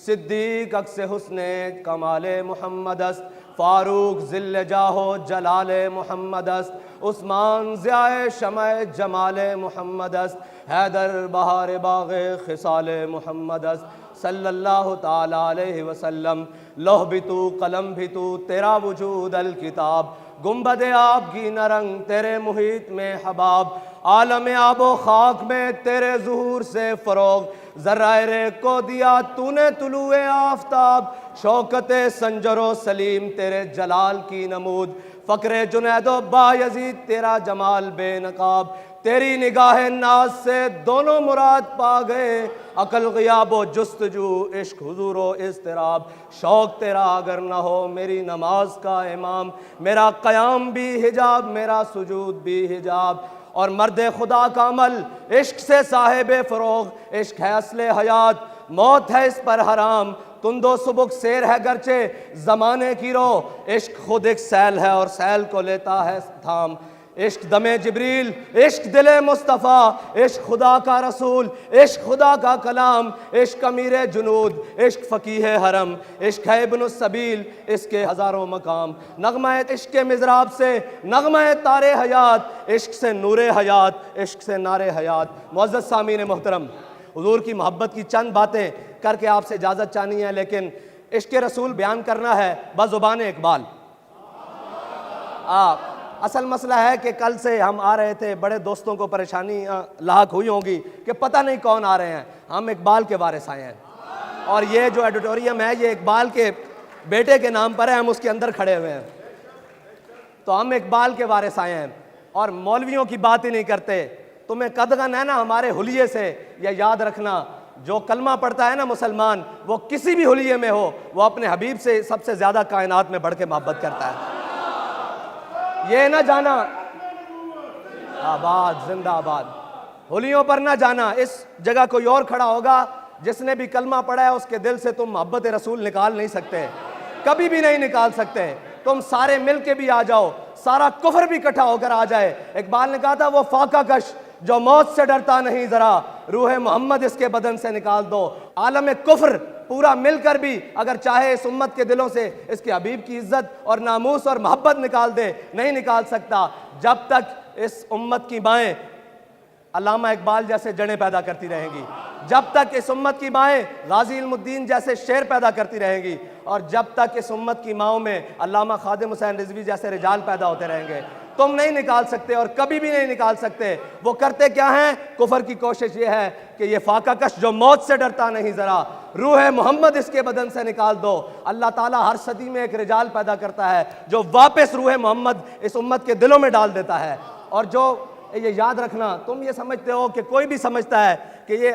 सिद्दीक अक्स हुस्ने कमाले मोहम्मदस, फारूक ज़िल्ल जाहो जलाले मोहम्मदस, उस्मान ज़ियाए शमए जमाले मोहम्मदस, हैदर बहार बाग़े खिसाले मोहम्मदस सल्लल्लाहु ताला अलैहि वसल्लम। लौह भी तू कलम भी तू तेरा वजूद अल किताब, गुंबद आपकी नरंग तेरे मुहित में हबाब, आलम आबो खाक में तेरे ज़ुहूर से फ़रोग़, ज़र्राए को दिया तूने तुलुए आफ्ताब, शौकते संजरो सलीम तेरे जलाल की नमूद, फ़क्रे जुनैदो बायज़ीद तेरा जमाल बेनकाब, तेरी निगाह नाज से दोनों मुराद पा गए, अकल ग़ियाबो जुस्तजू इश्क हुज़ूरो इज़्तिराब, शौक़ तेरा अगर न हो मेरी नमाज का इमाम, मेरा क़याम भी हिजाब मेरा सुजूद भी हिजाब, और मर्द खुदा का अमल इश्क से साहिब फ़रोग़, इश्क है असले हयात मौत है इस पर हराम, तुंदो सुबुक शेर है गरचे ज़माने की रो, इश्क खुद एक सैल है और सैल को लेता है थाम, इश्क दमे जिब्रील इश्क दिले मुस्तफ़ा, इश्क खुदा का रसूल इश्क खुदा का कलाम, इश्क अमीर जुनूद इश्क फ़कीह हरम, इश्क है इब्न सबील इसके हज़ारों मकाम, नग़मा इश्क के मिज़राब से नग़मा तारे हयात, इश्क से नूरे हयात इश्क से नारे हयात। मुअज़्ज़ज़ सामीन मोहतरम, हुज़ूर की मोहब्बत की चंद बातें करके आपसे इजाज़त चाहनी है, लेकिन इश्क रसूल बयान करना है बज़ुबान इकबाल। असल मसला है कि कल से हम आ रहे थे, बड़े दोस्तों को परेशानी लाहक हुई होगी कि पता नहीं कौन आ रहे हैं। हम इकबाल के वारिस आए हैं और ये जो एडिटोरियम है ये इकबाल के बेटे के नाम पर है, हम उसके अंदर खड़े हुए हैं। तो हम इकबाल के वारिस आए हैं और मौलवियों की बात ही नहीं करते। तुम्हें कदगन है ना हमारे हुलिये से, यह याद रखना, जो कलमा पढ़ता है ना मुसलमान, वो किसी भी हुलिये में हो, वो अपने हबीब से सबसे ज़्यादा कायनात में बढ़ के मोहब्बत करता है। ये ना जाना, आबाद जिंदाबाद, हुलियों पर ना जाना। इस जगह कोई और खड़ा होगा जिसने भी कलमा पढ़ा है, उसके दिल से तुम मोहब्बत रसूल निकाल नहीं सकते, कभी भी नहीं निकाल सकते। तुम सारे मिल के भी आ जाओ, सारा कुफर भी इकट्ठा होकर आ जाए। इकबाल ने कहा था वो फाका कश जो मौत से डरता नहीं, जरा रूह मोहम्मद इसके बदन से निकाल दो। आलम कुफर पूरा मिलकर भी अगर चाहे इस उम्मत के दिलों से इसके हबीब की इज्जत और नामूस और मोहब्बत निकाल दे, नहीं निकाल सकता जब तक इस उम्मत की माएँ अल्लामा इकबाल जैसे जड़ें पैदा करती रहेंगी, जब तक इस उम्मत की माएँ गाजी इल्मुद्दीन जैसे शेर पैदा करती रहेंगी, और जब तक इस उम्मत की माओं में अल्लामा खादिम हुसैन रिजवी जैसे रिजाल पैदा होते रहेंगे। तुम नहीं निकाल सकते और कभी भी नहीं निकाल सकते। वो करते क्या हैं? कुफर की कोशिश ये है कि ये फाका कश जो मौत से डरता नहीं, ज़रा रूह मोहम्मद इसके बदन से निकाल दो। अल्लाह ताला हर सदी में एक रिजाल पैदा करता है जो वापस रूह मोहम्मद इस उम्मत के दिलों में डाल देता है। और जो ये याद रखना, तुम ये समझते हो कि कोई भी समझता है कि ये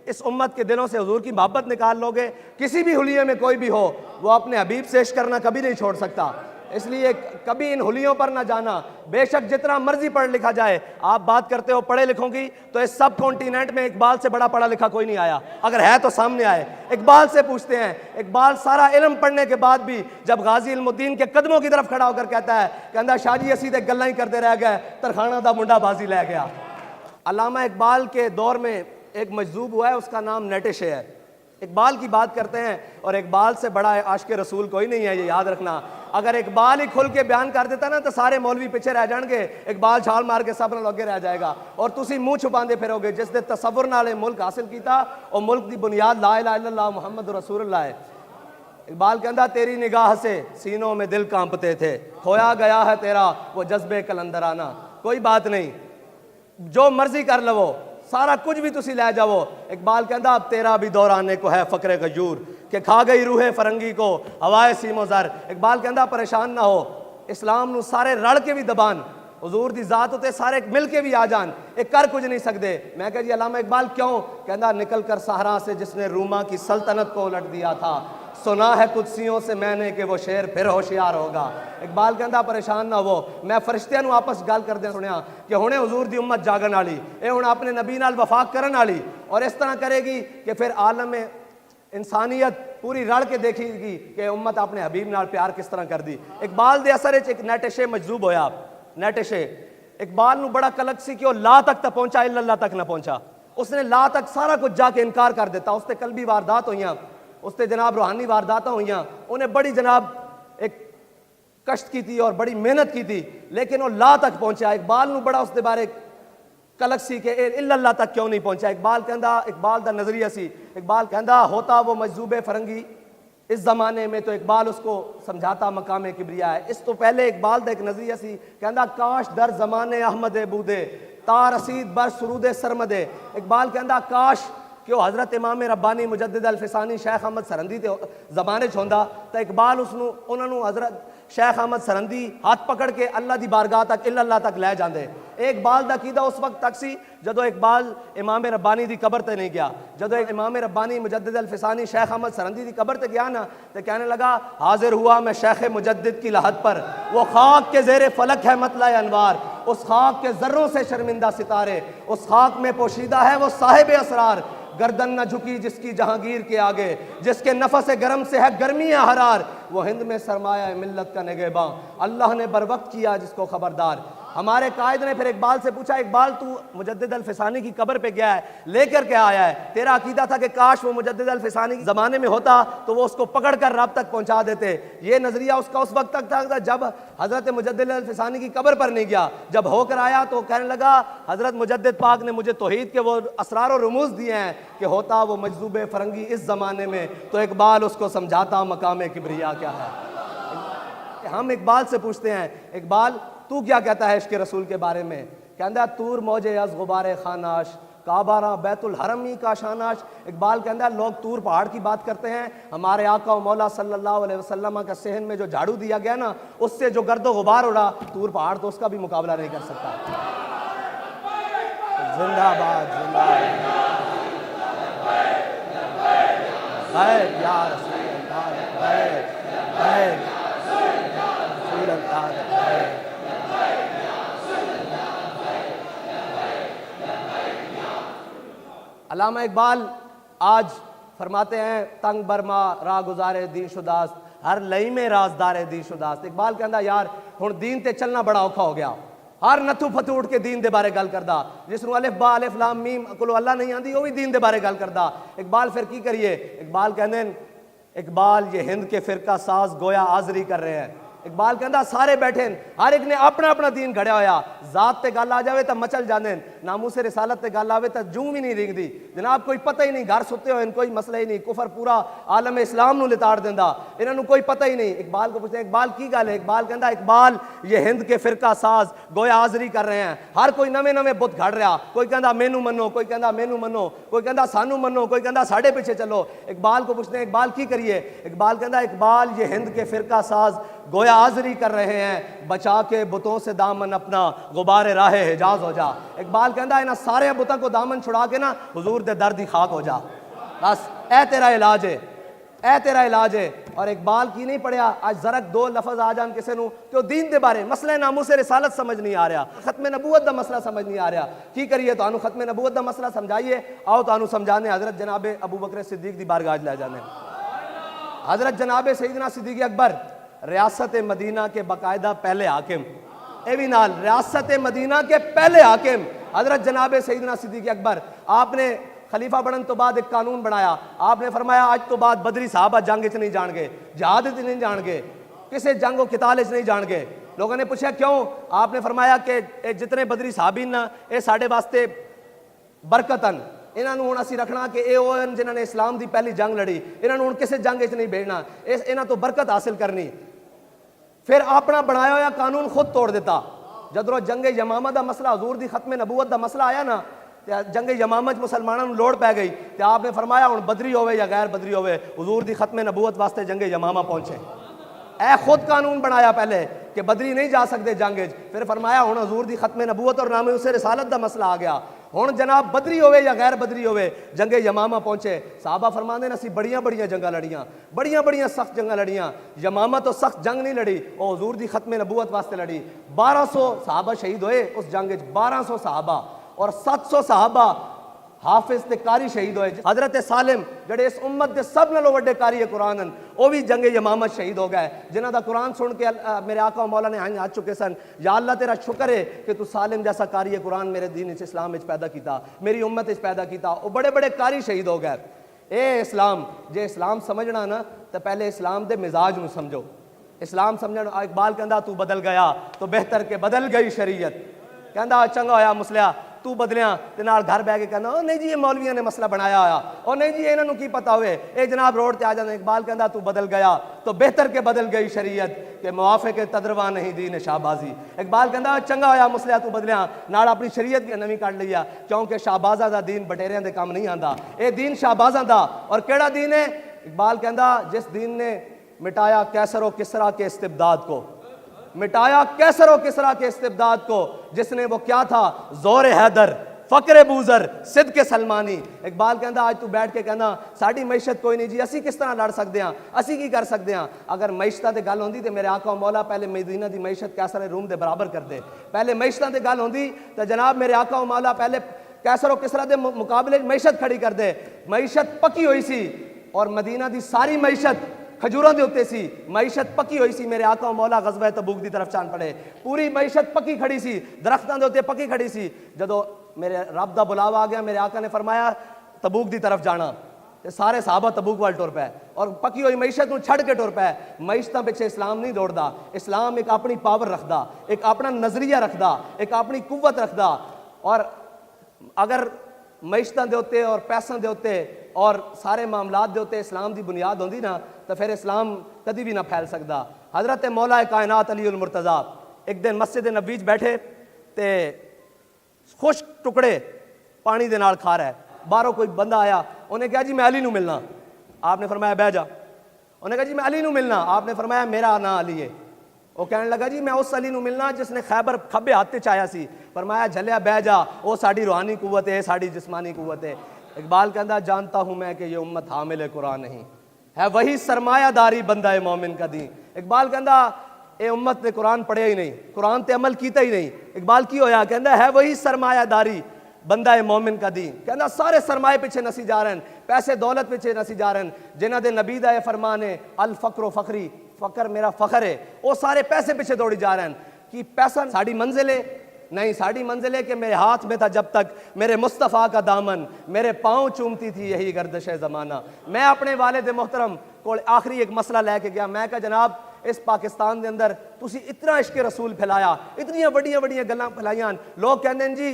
इस उम्मत के दिलों से हुजूर की मोहब्बत निकाल लोगे, किसी भी हुलिये में कोई भी हो, वो अपने हबीब से इश्क करना कभी नहीं छोड़ सकता। इसलिए कभी इन हुलियों पर ना जाना। बेशक जितना मर्जी पढ़ लिखा जाए, आप बात करते हो पढ़े लिखों की, तो इस सब कॉन्टिनेंट में इकबाल से बड़ा पढ़ा लिखा कोई नहीं आया। अगर है तो सामने आए, इकबाल से पूछते हैं। इकबाल सारा इल्म पढ़ने के बाद भी जब गाजी इल्मुद्दीन के कदमों की तरफ खड़ा होकर कहता है, कहता शाह जी असी ते गल्लां ही करते रह गए, तरखाना दा मुंडा बाजी लै गया। अल्लामा इकबाल के दौर में एक मजजूब हुआ है, उसका नाम नेटिशे है। इकबाल की बात करते हैं और इकबाल से बड़ा आशिक रसूल कोई नहीं है, ये याद रखना। अगर इकबाल ही खुल के बयान कर देता ना तो सारे मौलवी पीछे रह जाएंगे, इकबाल छाल मार के सब लगे रह जाएगा और तुसी मुंह छुपाते फिरोगे। जिसने तसव्वुर नाल मुल्क हासिल किया और मुल्क की बुनियाद ला इलाहा इल्लल्लाह मुहम्मद रसूलुल्लाह है। इकबाल कहता तेरी निगाह से सीनों में दिल कांपते थे, खोया गया है तेरा वो जज्बे कलंदराना। कोई बात नहीं, जो मर्जी कर लवो, सारा कुछ भी तुसी ले जाओ। इकबाल कहता अब तेरा भी दौर आने को है फकरे गयूर के खा गई रूहे फरंगी को हवाए सीमो जर। इकबाल कहता परेशान ना हो, इस्लाम नू सारे रड़ के भी दबान, हुजूर दी जात उते सारे मिल के भी आ जान, एक कर कुछ नहीं सकते। मैं कह जी अल्लामा इकबाल क्यों? कहता निकल कर सहरा से जिसने रूमा की सल्तनत को उलट दिया था, सुना है कुदसियों से मैंने कि वो शेर फिर होशियार होगा। इकबाल कहता परेशान ना हो, मैं फरिश्तियां नू आपस गल करदे सुनिया कि हुणे हुजूर दी उम्मत जागन वाली, ये हुण अपने नबी नाल वफाक करन वाली और इस तरह करेगी कि फिर आलम में इंसानियत पूरी रल के देखेगी कि उम्मत अपने हबीब नाल प्यार किस तरह कर दी। इकबाल दे असर एक नेटिशे मजजूब होया। नेटिशे इकबाल नू बड़ा कलक सी कि वो ला तक तो पहुंचा, इल्लल्लाह तक ना पहुंचा। उसने ला तक सारा कुछ जाके इनकार कर देता। उससे कल भी वारदात हुई, उसते जनाब रूहानी वारदातां हुई, उन्हें बड़ी जनाब एक कष्ट की थी और बड़ी मेहनत की थी, लेकिन वो ला तक पहुंचा। इकबाल नूं बड़ा उसके बारे कलक सी कि इल्लल्लाह तक क्यों नहीं पहुंचा। इकबाल कहंदा, इकबाल दा नजरिया सी, इकबाल कहंदा होता वो मजजूबे फरंगी इस ज़माने में तो इकबाल उसको समझाता मकाम किबरिया है। इस तो पहले इकबाल दा एक नजरिया सी, कहंदा काश दर ज़माने अहमद बूदे तार रसीद बर सुरूद सरमदे। इकबाल कहंदा काश कि वो हज़रत इमाम रब्बानी मुजद्दिद अल फिसानी शेख अहमद सरंदी के ज़माने च होंदा तो इकबाल उसनू उन्होंने हज़रत शेख अहमद सरंदी हाथ पकड़ के अल्लाह की बारगाह तक इल्लल्लाह तक लै जाते। इकबाल दा कीदा उस वक्त तक सी जदों इकबाल इमाम रब्बानी की कबर ते नहीं गया। जदों इमाम रब्बानी मुजद्दिद अल फिसानी शेख अहमद सरंदी की कबर ते गया ना तो कहने लगा हाजिर हुआ मैं शेख मुजद्दिद की लहद पर, वो खाक के ज़ेरे फलक है मतला अनवार, उस खाक के ज़र्रों से शर्मिंदा सितारे, उस खाक में पोशीदा है वो साहिब असरार, गर्दन न झुकी जिसकी जहांगीर के आगे, जिसके नफस गरम से है गर्मी हरार, वो हिंद में सरमाया मिल्लत का निगहबां, अल्लाह ने बर वक्त किया जिसको खबरदार। हमारे कायद ने फिर इकबाल से पूछा, इकबाल तू मुजद्दिद अल फिसानी की कब्र पे गया है, लेकर के आया है, तेरा अकीदा था कि काश वो मुजद्दिद अल फिसानी के ज़माने में होता तो वो उसको पकड़ कर रब तक पहुंचा देते। ये नज़रिया उसका उस वक्त तक था जब हज़रत मुजद्दिद अल फिसानी की कब्र पर नहीं गया। जब होकर आया तो कहने लगा हज़रत मुजद्दिद पाक ने मुझे तौहीद के वो असरार और रमूज़ दिए हैं कि होता वो मजजूब फरंगी इस ज़माने में तो इकबाल उसको समझाता मकाम किबरिया क्या है। हम इकबाल से पूछते हैं, इकबाल तू क्या कहता है इश्क़ रसूल के बारे में? कहता तूर मौजे अज़ गुबारे खानाश काबारा बैतुल हरमी का शानाश। इकबाल कहता है लोग तूर पहाड़ की बात करते हैं, हमारे आका और मौला सल्लल्लाहु अलैहि वसल्लम का सहन में जो झाड़ू दिया गया ना उससे जो गर्दो गुबार उड़ा, तूर पहाड़ तो उसका भी मुकाबला नहीं कर सकता। जिंदाबाद जिंदाबाद या रसूल अल्लाह। अल्लामा इकबाल आज फरमाते हैं तंग बरमा रा गुजारे दी शुदास्त हर लई में राजदार दी शुदास्त। इकबाल कहता यार हुण दीन ते चलना बड़ा औखा हो गया, हर नथू फतू उठ के दीन दे बारे गल करदा, जिसनू अलिफ बा अलिफ लाम मीम कोलो अल्लाह नहीं आंदी वो भी दीन दे बारे गल करदा। इकबाल फिर की करिए? इकबाल कहते इकबाल ये हिंद के फिरका साज गोया हाजरी कर रहे हैं। इकबाल कहता सारे बैठे हर एक ने अपना अपना दीन घड़िया होया, जात ते गल आ जाए तो मचल जाते, नामूसे रिसालत ते गल आवे तो जूं भी नहीं रिंगदी जनाब, कोई पता ही नहीं, घर सुते हुए कोई मसला ही नहीं, कुफर पूरा आलम इस्लाम नू लिताड़ देंदा, इन्होंने कोई पता ही नहीं। इकबाल को पूछते हैं इकबाल की गल है? इकबाल कहता इकबाल ये हिंद के फिरका साज गोया हाजरी कर रहे हैं, हर कोई नवे नवे बुत घड़ रहा, कोई कहता मैनू मनो, कोई कहता मैनू मनो, कोई कहता सानू मनो, कोई कहता साढ़े पीछे चलो। इकबाल को पूछते हैं इकबाल की करिए? इकबाल कहता इकबाल ये हिंद के फिरका साज गोया हाजरी कर रहे हैं, बचा के बुतों से दामन अपना गुबारे राहे हिजाज हो जा। इकबाल कहता इन्हें सारे बुतों को दामन छुड़ा के ना हुजूर दे दर्द ही खाक हो जा, बस ए तेरा इलाज है, ए तेरा इलाज है। और इकबाल की नहीं पढ़िया आज जरक दो लफज आ जान किसी तो दीन दे बारे मसले नामू से रिसालत समझ नहीं आ रहा, खत्म नबूवत का मसला समझ नहीं आ रहा, की करिए? तो खत्म नबूवत का मसला समझाइए, आओ तो समझाने हजरत जनाब अबू बकर सिद्दीक दी बारगाह लै जाने। हजरत जनाब सईदना सिद्दीक अकबर रियासत मदीना के बाकायदा पहले हाकिम, ए भी नाल रियासत मदीना के पहले हाकिम हजरत जनाब सईदना सिद्दीक अकबर। आपने खलीफा बनने तो बाद एक कानून बनाया, आपने फरमाया आज तो बाद बदरी साहबा जंग च नहीं जान गए, जहाद च नहीं जान गए, किसी जंग किताल च नहीं जान गए। लोगों ने पूछा क्यों? आपने फरमाया कि जितने बदरी साहबी ना ये साढ़े वास्ते बरकतन, इन्होंने हूँ असी रखना कि ये जिन्होंने इस्लाम की पहली जंग लड़ी, इन्होंने हूँ किसी जंग च नहीं भेजना, इन्हों तो बरकत हासिल करनी। फिर अपना बनाया हुआ कानून खुद तोड़ दिता। जदों जंग यमामा का मसला हजूर की खत्म नबूवत का मसला आया ना, जंग यमामा मुसलमानों को लोड़ पै गई, तो आपने फरमाया हूँ बदरी होवे या गैर बदरी होवे हजूर की खत्म नबूवत वास्ते जंग यमामा पहुंचे। ए खुद कानून बनाया पहले कि बदरी नहीं जा सकते जंग, फिर फरमाया हूँ हजूर की खत्म नबूवत और नामे उसे रिसालत का मसला आ गया, हुण जनाब बदरी होवे या गैर बदरी होवे जंगे यमामा पहुंचे। साहबा फरमाते असी बड़िया बड़िया जंगा लड़ियाँ, बड़िया बड़िया सख्त जंगा लड़ियाँ, यमामा तो सख्त जंग नहीं लड़ी, वो हजूर की खत्म नबूवत वास्ते लड़ी। 1200 साहबा शहीद होए उस जंग 1200 साहबा और 700 साहबा हाफिज ते कारी शहीद होए। हजरत सालिम जड़े इस उम्मत के सब नालों वड्डे कारी कुरान वो भी जंगे यमामा शहीद हो गए, जिन्हों का कुरान सुन के मेरे आका मौला ने हाथ चुके सन, या अल्लाह तेरा शुक्र है कि तू सालिम जैसा कारी कुरान मेरे दीन इस्लाम पैदा किया, मेरी उम्मत पैदा किया। वो बड़े बड़े कारी शहीद हो गए। ए इस्लाम जे इस्लाम समझना ना तो पहले इस्लाम दे मिजाज नूं समझो। इस्लाम समझना इकबाल कहंदा तू बदल गया तो बेहतर के बदल गई शरीयत। कहंदा चंगा होया मुसलिया तू बदलिया ते नाल घर बह के कहना ओ नहीं जी ये मौलवियों ने मसला बनाया होया, ओ नहीं जी इन्हां नूं की पता होवे, ए जनाब रोड ते आ जांदे। इकबाल कहंदा तू बदल गया तो बेहतर के बदल गई शरीयत के मुआफिक तदरवा नहीं दीन शाहबाजी। इकबाल कहंदा चंगा होया मुसलिया तू बदलिया नाल अपनी शरीयत भी नवीं कढ लई आ, क्योंकि शाहबाजा दा दीन बटेरियां दे काम नहीं आंदा, ए दीन शाहबाजा दा। और केड़ा दीन है? इकबाल कहंदा जिस दीन ने मिटाया कैसर व किसरा के इस्तिबदाद को, मिटाया कैसर व किसरा के इस्तिबदाद को, जिसने वो क्या था जोर हैदर फकरे बूजर सिद्ध के सलमानी। इकबाल कहंदा आज तू बैठ के कहना साड़ी मैशत कोई नहीं जी, असी किस तरह लड़ सकते हैं, असी की कर सकते हैं। अगर मैशत की गल होंदी तो मेरे आका मौला पहले मदीना की मैशत कैसर रूम के बराबर कर दे। पहले मैशत की गल होंदी तो जनाब मेरे आका मौला पहले कैसर व किसरा के मुकाबले मैशत खड़ी कर दे। मैशत पक्की हुई सी और मदीना की सारी मैशत खजूरों के उत्ते सी, मैशत पक्की हुई सी। मेरे आका मौला गज़वा तबूक की तरफ चान पड़े, पूरी मैशत पक्की खड़ी सी, दरख्तों के उत्ते पक्की खड़ी सी। जदों मेरे रब का बुलावा आ गया, मेरे आका ने फरमाया तबूक की तरफ जाना, ते सारे साहबा तबूक वाल टुर पे और पक्की हुई मैशत को छड़ के टुर पे। मैशत पिछे इस्लाम नहीं दौड़ता, इस्लाम एक अपनी पावर रखता, एक अपना नजरिया रखता, एक अपनी कुव्वत रखता। और अगर मैशतों के उत्ते और पैसों के उत्ते और सारे मामलात के उत्ते इस्लाम की बुनियाद होंदी ना तो फिर इस्लाम कभी भी ना फैल सकता। हजरत मौला कायनात अली उल मुर्तज़ा एक दिन मस्जिद नबी च बैठे ते खुश टुकड़े पानी दे नाल खा रहा है। बाहरों कोई बंदा आया, उन्हें कहा जी मैं अली नूं मिलना। आपने फरमाया बह जा। उन्हें कहा जी मैं अली नूं मिलना। आपने फरमाया मेरा ना अली है। वो कहने लगा जी मैं उस अली नूं मिलना जिसने खैबर खब्बे हाथ ते चाया सी। फरमाया झलिया बह जा, वो साड़ी रूहानी कुव्वत है, साड़ी जिस्मानी कुव्वत है। इकबाल कहता जानता हूं मैं कि ये उम्मत हामिल कुरान नहीं है, वही सरमायादारी बंदा है मोमिन का दी। इकबाल कहता ये उम्मत ने कुरान पढ़िया ही नहीं, कुरान ते अमल किया ही नहीं। इकबाल की होया? कहता है वही सरमायादारी बंदा है मोमिन का दी। कहता सारे सरमाए पीछे नसी जा रहे हैं, पैसे दौलत पीछे नसी जा रहे हैं, जिन्हों के नबी दा फरमान है अल फकरो फखरी, फकर मेरा फखर है, वो सारे पैसे पीछे दौड़ी जा रहे हैं कि पैसा साड़ी मंजिल है। नहीं, साड़ी मंजिल है कि मेरे हाथ में था जब तक मेरे मुस्तफ़ा का दामन, मेरे पाँव चूमती थी यही गर्दिश ज़माना। मैं अपने वालिद मोहतरम को आखिरी एक मसला लैके गया। मैं कहा जनाब इस पाकिस्तान के अंदर तुसी इतना इश्क रसूल फैलाया, इतनियां वड्डियां वड्डियां गल्लां फैलाइयां। लोग कहते हैं जी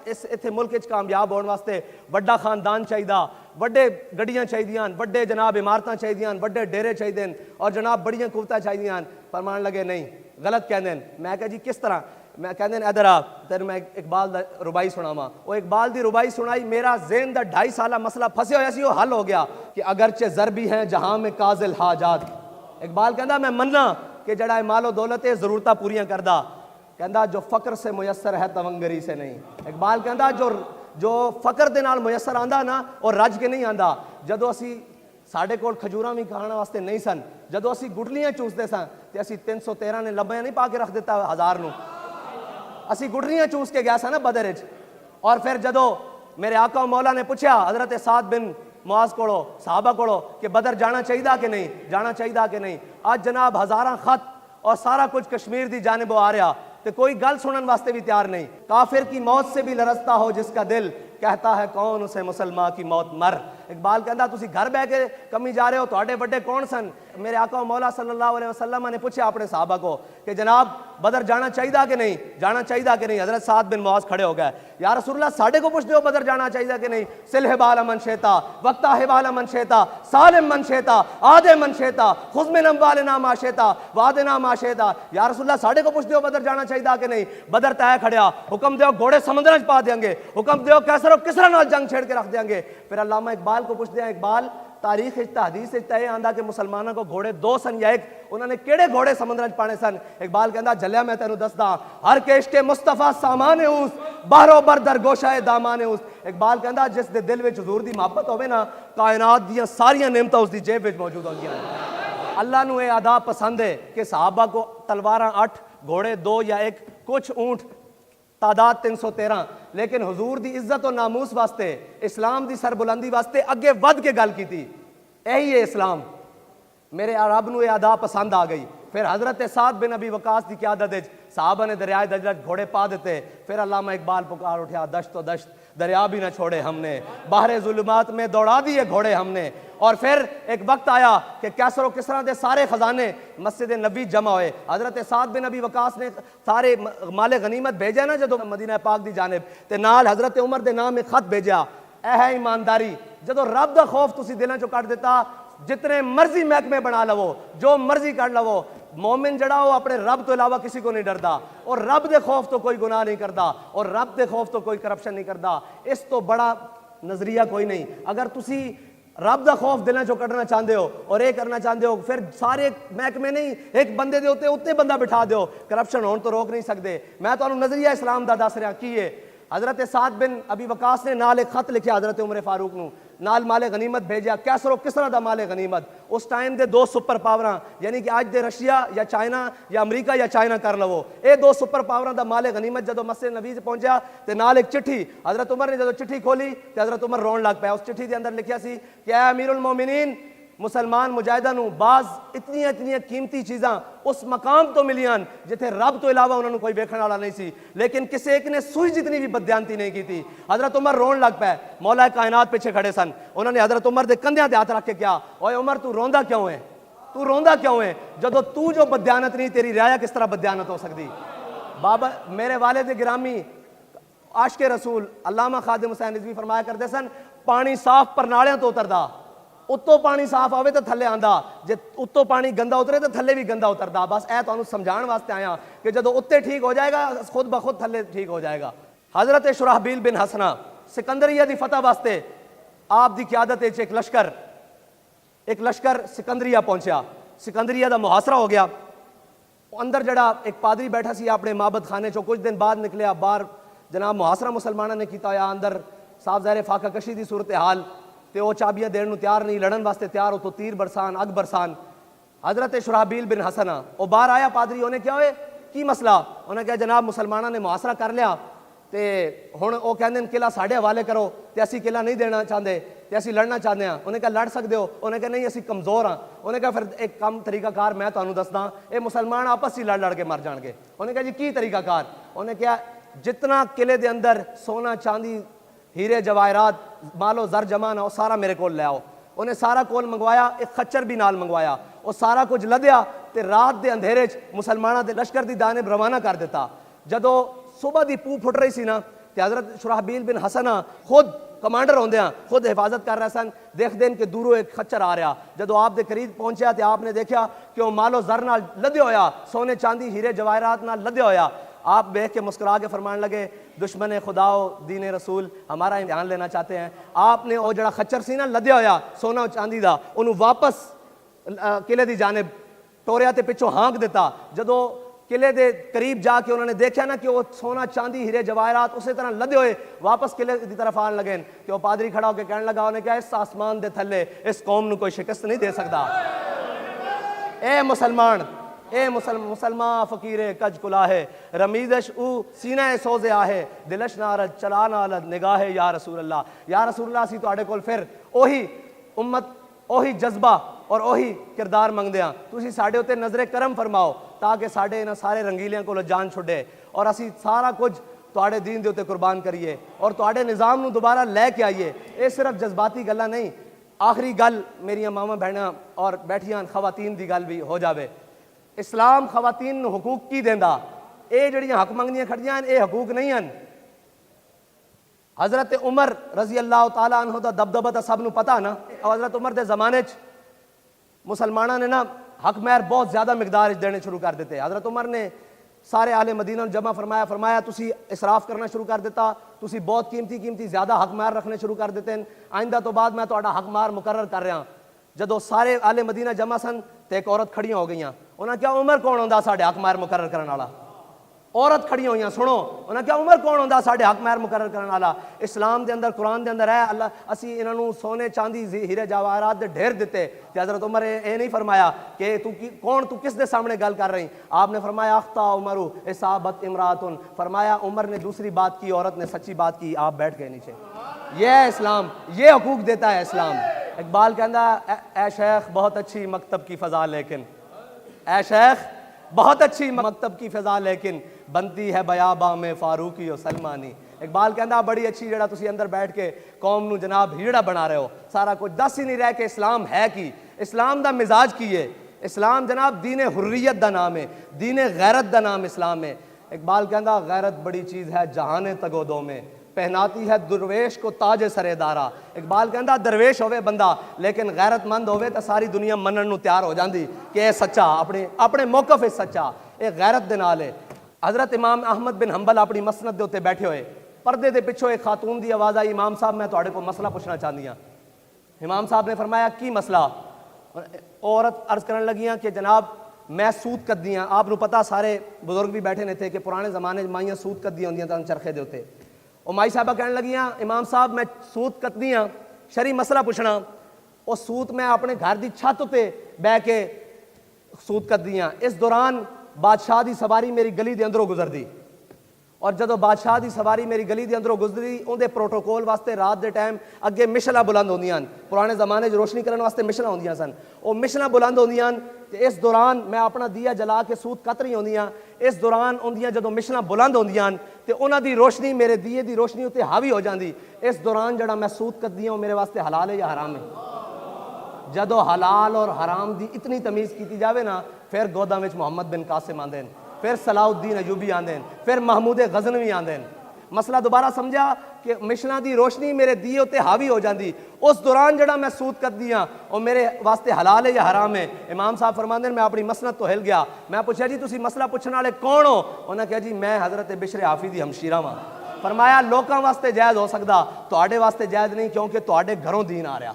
इस इत्थे मुल्क च कामयाब होने वास्ते वड्डा खानदान चाहिए, वड्डे गड्डियां चाहिए, वड्डे जनाब इमारतां चाहिए, वड्डे डेरे चाहिए और जनाब बड़ियां कुवतां चाहिए। फरमान लगे नहीं, गलत कहते हैं। मैं कहा जी किस तरह? मैं कहते हैं इधर आ तेन मैं इकबाल दा रुबाई सुनावा। वो इकबाल दी रुबाई सुनाई, मेरा ज़हन दा 2.5 साला मसला फंसे होया सी, वो हल हो गया कि अगरचे ज़रबी हैं जहां में काजिल हाजात। इकबाल कहता मैं मन्ना कि जड़ा मालो दौलत है ज़रूरतां पूरियां करदा। कहता जो फ़क्र से मुयसर है तवंगरी से नहीं। इकबाल कहता जो फ़क्र दे नाल मुयसर आंदा ना और रज के नहीं आंदा। जदों असी साढ़े कोल खजूरां भी खाने वास्ते नहीं सन, जदों असी गुठलियां चूसते सन ते असी 313 ने लब्बियां नहीं पा के रख दिता 1000 नूं। असी गुठलियां चूस के गया सा ना बदर च। और फिर जदों मेरे आका मौला ने पूछा हजरत साद बिन मुआज कोलो साहबा कोलो कि बदर जाना चाहिए कि नहीं, जाना चाहिए कि नहीं। आज जनाब हज़ारां खत और सारा कुछ कश्मीर की जानिब आ रहा तो कोई गल सुनने वास्ते भी तैयार नहीं। काफिर की मौत से भी लरसता हो जिसका दिल, कहता है कौन उसे मुसलमान की मौत मर। इकबाल कहता तुसी घर बह के कमी जा रहे हो, तुहाडे बड़े कौन सन? मेरे आका मौला सल्लल्लाहु अलैहि वसल्लम ने पूछा अपने साहबा को कि जनाब बदर जाना चाहिए कि नहीं, जाना चाहिए कि नहीं। हजरत साद बिन मुआज खड़े हो गए, या रसूलल्लाह साढ़े को पूछते हो बदर जाना चाहिए कि नहीं। सिल हिबाल मन शेता वक्ता हिबाल मन शेता सालिम मन शेता आदे मन शेता खुद में नम्बाल नाम आशेता वादे नाम आशेता। या रसूलल्लाह साढ़े को पूछते हो बदर जाना चाहिए कि नहीं। बदर तय खड़िया, हुक्म दो घोड़े समुद्र पा देंगे, हुक्म दो कैसर किसरा नाल जंग छेड़ के रख देंगे। फिर अल्लामा इकबाल को पूछते हैं इकबाल तारीख हदीस तय आंदा कि मुसलमानों को घोड़े 2 सन या 1, उन्होंने केड़े घोड़े समुद्र पाने सन। इकबाल कहता जलिया मैं तेन दसदा हर केश के मुस्तफा सामान उस बाहरों बरदर गोशाए दामान उस। इकबाल कहता जिस दे दिल में हुजूर दी मोहब्बत होवे ना, कायनात दियां सारियां नेमतां उसदी जेब विच मौजूद होंदियां। अल्लाह नूं ये अदा पसंद है कि सहाबा को तलवारां 8, घोड़े 2 या 1, कुछ ऊंट, तादाद 313, लेकिन हुजूर दी इज्जत और नामूस वास्ते, इस्लाम दी सरबुलंदी वास्ते अगे वध के गल की थी। यही है इस्लाम। मेरे रब नूं ये अदा पसंद आ गई। फिर हजरत साद बिन अबी वकास की क्यादत साहबा ने दरियाए दजला घोड़े पा दिते। फिर अल्लामा इकबाल पुकार उठा दश्त दरिया भी ना छोड़े हमने, बाहर जुल्मात में दौड़ा दिए घोड़े हमने। और फिर एक वक्त आया कि कैसर और किसरा दे सारे खजाने मस्जिद नबी जमा हुए। हजरत साद बिन नबी वकास ने सारे माले गनीमत भेजे ना जो मदीना पाक दी जानिब, ते नाल हजरत उमर दे नाम एक खत भेजा। यह है ईमानदारी, जो रब दा खौफ तुसी दिलों चो कट दिता, जितने मर्जी महकमे बना लवो, जो मर्जी कर लवो, मोमिन जड़ा वो अपने रब तो इलावा किसी को नहीं डरता, और रब दे खौफ तो कोई गुनाह नहीं करता, और रब दे खौफ तो कोई करप्शन नहीं करता। इस तो बड़ा नजरिया कोई नहीं। अगर तुसी रब दा खौफ दिलों चो कटना चाहते हो और ये करना चाहते हो, फिर सारे महकमे नहीं, एक बंदे दे उत्ते बंदा बिठा दो, करप्शन होने तो रोक नहीं सकते। मैं तो नजरिया इस्लाम दा दस रहा की है। हजरत साद बिन अबी वकास ने नाल एक खत लिखा हजरत उमर फारूक नू, नाल माले गनीमत भेजा, कैसर और किसरा दा माले गनीमत। उस टाइम दे दो सुपर पावरां, यानी कि आज दे रशिया या चाइना या अमरीका या चाइना कर लवो, ये दो सुपर पावरां दा माले गनीमत जदों मस्जिद नबी से पहुंचा ते नाल एक चिट्ठी, हजरत उमर ने जदों चिट्ठी खोली ते हजरत उमर रोन लग पाया। उस चिट्ठी के अंदर लिखा सी कि ऐ अमीरुल मोमिनीन, मुसलमान मुजाहिदा नू बाज इतनियां इतनियां कीमती चीज़ां उस मकाम तो मिलियां जिथे रब तो इलावा उन्होंने कोई वेखण वाला नहीं सी, लेकिन किसी एक ने सुई जितनी भी बदयांती नहीं की थी। हजरत उमर रोन लग पाए। मौला कायनात पीछे खड़े सन, उन्होंने हजरत उमर के कंधे ते हाथ रख के क्या, ओए उमर तू रोंदा क्यों है, तू रोंदा क्यों है, जदों तू जो बदयानत नहीं, तेरी रियाया किस तरह बदयानत हो सकती। बाबा मेरे वालिद गिरामी आशिक रसूल अल्लामा खादिम हुसैन रिजवी फरमाया करते सन, पानी साफ परनालियां तो उतरदा, उत्तों पानी साफ आवे तो थले आंदा, जे उत्तों पानी गंदा उतरे तो थले भी गंदा उतरदा। बस ऐ तुहानू समझाने वास्ते आया कि जदों उत्ते ठीक हो जाएगा खुद ब खुद थले ठीक हो जाएगा। हजरत शुराहबील बिन हसना सिकंदरिया दी फतह वास्ते आप दी क़यादत एक लश्कर सिकंदरिया पहुंचा। सिकंदरिया दा मुहासरा हो गया। अंदर जड़ा एक पादरी बैठा सी अपने माबद खाने चो, कुछ दिन बाद निकलिया बाहर, जनाब मुहासरा मुसलमाना ने किया होया, अंदर साफ ज़ाहिर फाका कशी दी सूरत हाल, ते वो चाबियां देने नूं तैयार नहीं, लड़न वास्ते तैयार हो तो तीर बरसान, अग बरसान। हजरत शुराहबील बिन हसना वो बाहर आया, पादरी उन्हें क्या होए की मसला, उन्हें कहा जनाब मुसलमाना ने मुहासरा कर लिया ते हुण वो कहंदे किला साडे हवाले करो, ते असीं किला नहीं देना चाहते, ते असीं लड़ना चाहते हैं। उन्हें कहा लड़ सकते हो, उन्हें कहा नहीं असीं कमज़ोर हाँ। उन्हें कहा फिर एक कम तरीकाकार मैं तुहानूं दसदा, ये मुसलमान आपस ही लड़ लड़ के मर जाएंगे। उन्हें कहा जी की तरीकाकार, उन्हें कहा जितना किले के अंदर सोना चांदी हीरे जवाहरात मालो जर जमा ना, वो सारा मेरे को ले आओ। उन्हें सारा कोल मंगवाया, एक खच्चर भी नाल मंगवाया, वो सारा कुछ लद्या ते रात के अंधेरे मुसलमाना के लश्कर की दाने रवाना कर दिता। जदों सुबह की पू फुट रही सी ना, ते हजरत शुराहबील बिन हसना खुद कमांडर होंदे खुद हिफाजत कर रहे सन, देखते हैं कि दूरों एक खच्चर आ रहा। जदों आप दे करीब पहुंचा तो आपने देखा कि वह मालो जर नाल लद्या होया, सोने चांदी हीरे जवाहरात नाल लद्या होया। आप देख के मुस्कुरा के फरमान लगे, दुश्मन खुदाओ दीन रसूल हमारा इम्तिहान लेना चाहते हैं। आपने वो जड़ा खच्चर सी ना लद्या होया सोना चांदी का, उन्होंने वापस किले की जानिब टोरिया ते पिछों हाँक दिता। जदों किले के करीब जाके उन्होंने देखा ना कि वो सोना चांदी हीरे जवाहरात उसी तरह लदे हुए वापस किले की तरफ आने लगे, कि वो पादरी खड़ा होकर कहने लगा, उन्हें क्या इस आसमान के थले इस कौम नूं कोई शिकस्त नहीं दे सकता। ए मुसलमान, ए मुसलमान फकीरे कज कुलाहे, रमीदश उ सीना सोजे आहे, दिलश नारद चला नालद निगाहे या रसूल अल्लाह। या रसूल अल्लाह सी तुहाडे कोल फिर ओही उम्मत, ओही जज्बा और ओही किरदार मंगदे हां, तुसीं साडे उत्ते नजरे करम फरमाओ ताकि साडे इन्हां सारे रंगीलियां कोलों जान छुड़े और असीं सारा कुछ तुहाडे दीन दे उत्ते कुर्बान करिए और तुहाडे निज़ाम नूं दोबारा लैके आइए। ये सिर्फ जज्बाती गल्लां नहीं। आखिरी गल मेरियां मावां भैणां और बैठियां खवातीन दी गल भी हो जावे। इस्लाम खवातीन नूं हकूक की देंदा, ये जड़ियां हक मंगदियां खड़ियां ये हकूक नहीं हन। हजरत उमर रजी अल्लाह तआला अन्हु दा दबदबा तो सब नूं पता ना। हजरत उमर के जमाने च मुसलमाना ने ना हक महर बहुत ज़्यादा मिकदार देने शुरू कर देते। हजरत उमर ने सारे आले मदीना जमा फरमाया तुसी इसराफ करना शुरू कर दिता, तुसी बहुत कीमती ज़्यादा हक महर रखने शुरू कर देते हैं। आइंदा तो बाद मैं तुहाडा हक महर मुकर्रर कर रहा। जदों सारे आले मदीना जमा सन तो एक औरत खड़ियां हो गई। उन्हें क्या उमर कौन होंदा साडे हक महर मुकर्रर करने वाला? औरत खड़ी हुई, सुनो उन्हें क्या उमर कौन होंदा साडे हक महर मुकर्रर करने वाला? इस्लाम के अंदर कुरान के अंदर है अल्लाह असी इन्हों सोने चांदी हीरे जवाहरात दे ढेर दिते। हजरत उमर ये नहीं फरमाया कि तू कौन, तू किस दे सामने गल कर रही? आपने फरमाया अख्ता उमरू इसाबत इमरातुन, फरमाया उमर ने दूसरी बात की, औरत ने सच्ची बात की। आप बैठ गए नीचे। यह है इस्लाम, ये हकूक देता है इस्लाम। इकबाल कहता ए शेख बहुत अच्छी मकतब की फ़ज़ा, लेकिन ए शेख बहुत अच्छी मकतब की फ़िज़ा, लेकिन बनती है बयाबा में फ़ारूकी और सलमानी। इकबाल कहता बड़ी अच्छी जड़ा तुसी अंदर बैठ के कौम नू जनाब हिजड़ा बना रहे हो, सारा कुछ दस ही नहीं रह के इस्लाम है की, इस्लाम दा मिजाज की है। इस्लाम जनाब दीन हुर्रियत दा नाम है, दीन गैरत दा नाम इस्लाम है। इकबाल कहता गैरत बड़ी चीज़ है जहाने तगोदों में, पहनाती है दरवेश को ताज सरेदारा। इकबाल कहता दरवेश होवे बंदा लेकिन गैरतमंद होवे तो सारी दुनिया मनन नू तैयार हो जाती कि यह सच्चा अपने अपने मौकफ है सच्चा, एक गैरत दे नाल है। हज़रत इमाम अहमद बिन हंबल अपनी मसनद दे उत्ते बैठे हुए, पर्दे के पिछों एक खातून की आवाज़ आई, इमाम साहब मैं तुहाडे को मसला पूछना चाहती हाँ। इमाम साहब ने फरमाया की मसला? औरत अर्ज करन लगियाँ कि जनाब मैं सूत कदी हाँ। आपको पता सारे बुजुर्ग भी बैठे नहीं थे कि पुराने ज़माने माइयां सूत कदी होंदियां चरखे के उत्ते। और माई साहबा कहने लगियाँ इमाम साहब मैं सूत कदी हाँ, शरी मसला पूछना। और सूत मैं अपने घर की छत उत्ते बह के सूत कदी हाँ। इस दौरान बादशाह की सवारी मेरी गली के अंदरों गुजरदी, और जदों बादशाह की सवारी मेरी गली के अंदरों गुजरदी उनके प्रोटोकोल वास्ते रात के टाइम अगे मिशला बुलंद होंदियां। पुराने ज़माने रोशनी करने वास्ते मिशला होंदियां सन, वो मिशला बुलंद होंदियां। इस दौरान मैं अपना दिया जला के सूत कत रही होंदियां। इस दौरान उनदियां जदों मिशला बुलंद होंदियां तो उन्होंने रोशनी मेरे दिए की रोशनी उत्ते हावी हो जाती। इस दौरान जड़ा मैं सूत कदी हूँ मेरे वास्ते हलाल है या हराम है? जदों हलाल और हराम की इतनी तमीज़ की जाए ना, फिर गोदा में मुहम्मद बिन कासिम आंदे, फिर सलाउद्दीन अयूबी आंदे, फिर महमूद गजनवी आंदे। मसला दोबारा समझा कि मिशना की रोशनी मेरे दिए उत्ते हावी हो जाती। उस दौरान जड़ा मैं सूत करदी हाँ और मेरे वास्ते हलाल है या हराम है? इमाम साहब फरमाते मैं अपनी मसनद तो हिल गया। मैं पूछा जी तुसी मसला पूछने वाले कौन हो? उन्हें कहा जी मैं हज़रत बिशर हाफी दी हमशीरा वां। फरमाया लोगों वास्ते जायज़ हो सकता, तुहाडे वास्ते जायज़ नहीं, क्योंकि तुहाडे घरों दीन आ रहा।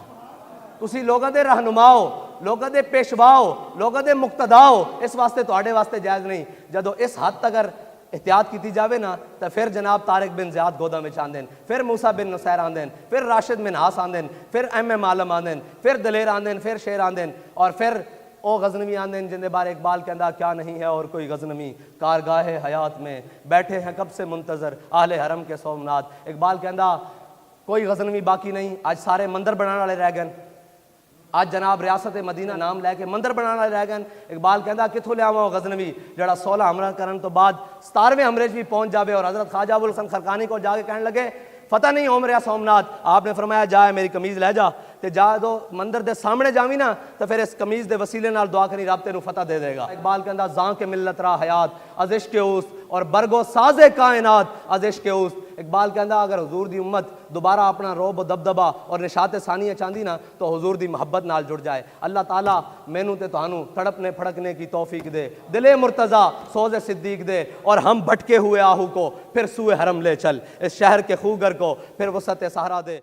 तुसी लोगों के रहनुमाओ, लोगों के पेशवाओ, लोगों के मुक्तदाओ, इस वास्ते तुहाडे वास्ते जायज़ नहीं। जदों इस हद तक अगर एहतियात की जाए ना तो फिर जनाब तारिक बिन ज़ियाद गोदा में आंदे, फिर मूसा बिन नुसैर आंदे, फिर राशिद बिन हास आंदे, फिर एम आलम आंदे, फिर दलेर आंदे, फिर शेर आंदे, और फिर ओ गजनवी आंदे जिंदे बारे इकबाल कहता क्या नहीं है और कोई गजनवी कारगाहे हयात में बैठे हैं कब से मुंतज़र आहले हरम के सोमनाथ। इकबाल कहता कोई गजनवी बाकी नहीं, आज सारे मंदिर बनाने वाले रह गए। आज जनाब रियासत मदीना नाम लैके मंदिर बनाने रह गए। इकबाल कहता कितों लियावा गजनवी जड़ा 16 हमला करने तो बाद 17वें हमले भी पहुंच जाए और हज़रत ख्वाजा अबुल हसन खरकानी को जाके कहने लगे फतह नहीं हो रहा सोमनाथ। आपने फरमाया जाए मेरी कमीज़ लै जा, तो जा दो मंदिर के सामने जावी ना तो फिर इस कमीज़ के वसीले नाल दुआ करी रब तेनू फतह दे देगा। इकबाल कहता जां के मिलत रा हयात अजिश के उस और बरगो साजे कायनात अजिश के उस। इकबाल कहता अगर हुजूर दी उम्मत दोबारा अपना रोब दबदबा और निशात सानिया चाहती ना तो हुजूर दी मोहब्बत नाल जुड़ जाए। अल्लाह ताला मैनू ते तुहानू तड़पने फड़कने की तौफीक दे, दिले मुर्तज़ा सोज़े सिद्दीक दे, और हम भटके हुए आहू को फिर सूए हरम ले चल, इस शहर के खूगर को फिर वसत सहारा दे।